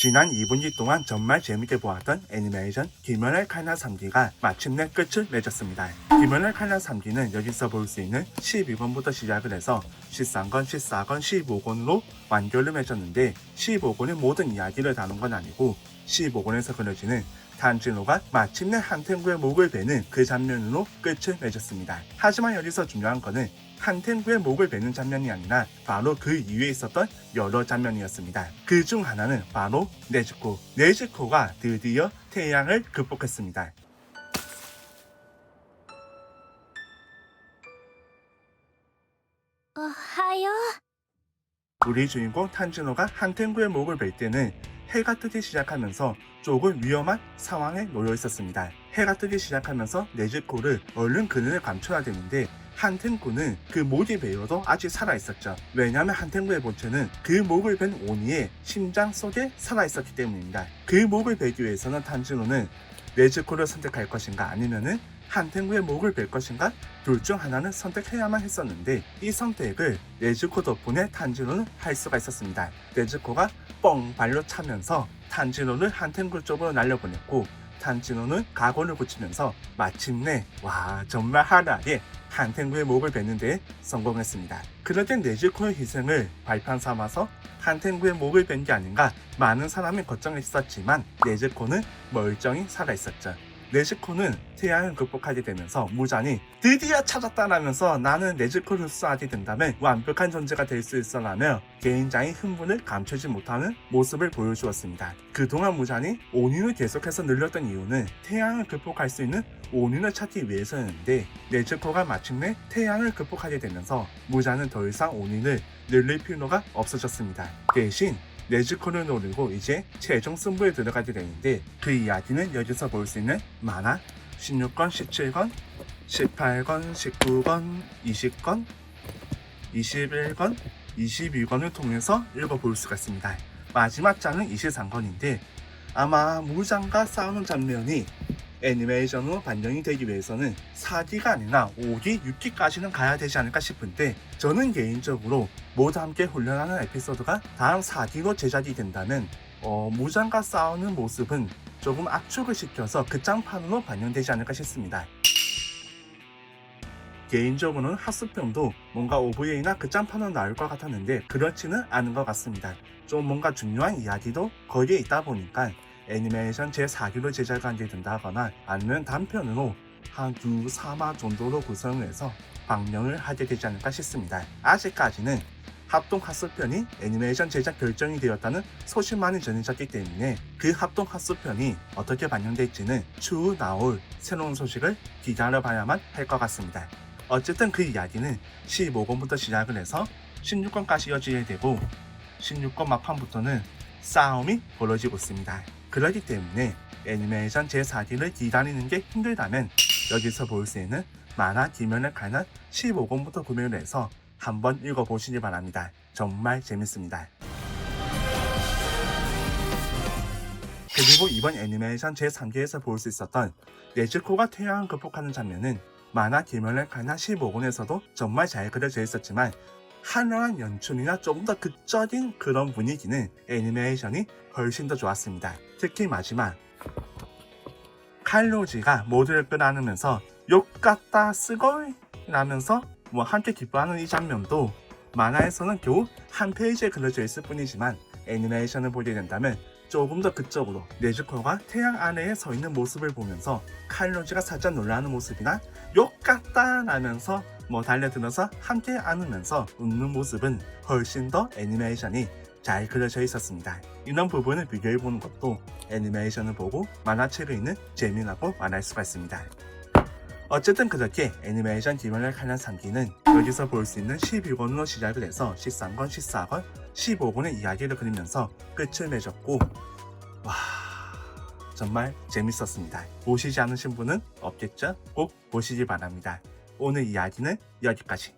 지난 2분기 동안 정말 재밌게 보았던 애니메이션 귀멸의 칼날 3기가 마침내 끝을 맺었습니다. 귀멸의 칼날 3기는 여기서 볼 수 있는 12권부터 시작을 해서 13권, 14권, 15권으로 완결을 맺었는데 15권의 모든 이야기를 다룬 건 아니고 15권에서 그려지는 탄지노가 마침내 한텐구의 목을 베는 그 장면으로 끝을 맺었습니다. 하지만 여기서 중요한 거는 한텐구의 목을 베는 장면이 아니라 바로 그 이후에 있었던 여러 장면이었습니다. 그 중 하나는 바로 네즈코. 네즈코가 드디어 태양을 극복했습니다. 하요. 우리 주인공 탄지노가 한텐구의 목을 벨 때는 해가 뜨기 시작하면서 조금 위험한 상황에 놓여 있었습니다. 해가 뜨기 시작하면서 네즈코를 얼른 그늘에 감춰야 되는데 한텐구는 그 목이 베어도 아직 살아있었죠. 왜냐하면 한텐구의 본체는 그 목을 벤 오니의 심장 속에 살아있었기 때문입니다. 그 목을 베기 위해서는 탄지노는 네즈코를 선택할 것인가 아니면은 한텐구의 목을 벨 것인가 둘 중 하나는 선택해야만 했었는데 이 선택을 네즈코 덕분에 탄지노는 할 수가 있었습니다. 네즈코가 뻥 발로 차면서 탄지노를 한텐구 쪽으로 날려보냈고 탄지노는 각오를 붙이면서 마침내 정말 하나에 한텐구의 목을 베는 데 성공했습니다. 그럴 땐 네즈코의 희생을 발판 삼아서 한텐구의 목을 벤 게 아닌가 많은 사람이 걱정했었지만 네즈코는 멀쩡히 살아있었죠. 네즈코는 태양을 극복하게 되면서 무잔이 드디어 찾았다라면서 나는 네즈코를 흡수하게 된다면 완벽한 존재가 될 수 있어라며 개인장의 흥분을 감추지 못하는 모습을 보여주었습니다. 그동안 무잔이 오닌을 계속해서 늘렸던 이유는 태양을 극복할 수 있는 오닌을 찾기 위해서였는데 네즈코가 마침내 태양을 극복하게 되면서 무잔은 더 이상 오닌을 늘릴 필요가 없어졌습니다. 대신 네즈코를 노리고 이제 최종 승부에 들어가게 되는데 그 이야기는 여기서 볼 수 있는 만화 16권, 17권, 18권, 19권, 20권, 21권, 22권을 통해서 읽어볼 수가 있습니다. 마지막 장은 23권인데 아마 무장과 싸우는 장면이 애니메이션으로 반영이 되기 위해서는 4기가 아니라 5기, 6기까지는 가야 되지 않을까 싶은데 저는 개인적으로 모두 함께 훈련하는 에피소드가 다음 4기로 제작이 된다면 무장과 싸우는 모습은 조금 압축을 시켜서 극장판으로 반영되지 않을까 싶습니다. 개인적으로는 핫스평도 뭔가 OVA나 극장판으로 나올 것 같았는데 그렇지는 않은 것 같습니다. 좀 뭔가 중요한 이야기도 거기에 있다 보니까 애니메이션 제4기로 제작하게 된다거나 아니면 단편으로 한 2, 3화 정도로 구성을 해서 방영을 하게 되지 않을까 싶습니다. 아직까지는 합동 핫스편이 애니메이션 제작 결정이 되었다는 소식만이 전해졌기 때문에 그 합동 핫스편이 어떻게 반영될지는 추후 나올 새로운 소식을 기다려봐야만 할 것 같습니다. 어쨌든 그 이야기는 15권부터 시작을 해서 16권까지 이어지게 되고 16권 막판부터는 싸움이 벌어지고 있습니다. 그렇기 때문에 애니메이션 제4기를 기다리는 게 힘들다면 여기서 볼 수 있는 만화 귀멸의 칼날 15권부터 구매를 해서 한번 읽어보시기 바랍니다. 정말 재밌습니다. 그리고 이번 애니메이션 제3기에서 볼 수 있었던 네즈코가 태양을 극복하는 장면은 만화 귀멸의 칼날 15권에서도 정말 잘 그려져 있었지만 화려한 연출이나 조금 더 극적인 그런 분위기는 애니메이션이 훨씬 더 좋았습니다. 특히 마지막 칼로지가 모두를 끌어안으면서 욕같다 쓰걸 라면서 함께 기뻐하는 이 장면도 만화에서는 겨우 한 페이지에 그려져 있을 뿐이지만 애니메이션을 보게 된다면 조금 더 극적으로 네즈코가 태양 아래에 서 있는 모습을 보면서 칼로지가 살짝 놀라는 모습이나 욕같다 라면서 달려들어서 함께 안으면서 웃는 모습은 훨씬 더 애니메이션이 잘 그려져 있었습니다. 이런 부분을 비교해보는 것도 애니메이션을 보고 만화책을 읽는 재미라고 말할 수가 있습니다. 어쨌든 그렇게 애니메이션 귀멸의 칼날 3기는 여기서 볼 수 있는 12권으로 시작을 해서 13권, 14권, 15권의 이야기를 그리면서 끝을 맺었고 정말 재밌었습니다. 보시지 않으신 분은 없겠죠? 꼭 보시기 바랍니다. 오늘 이야기는 여기까지.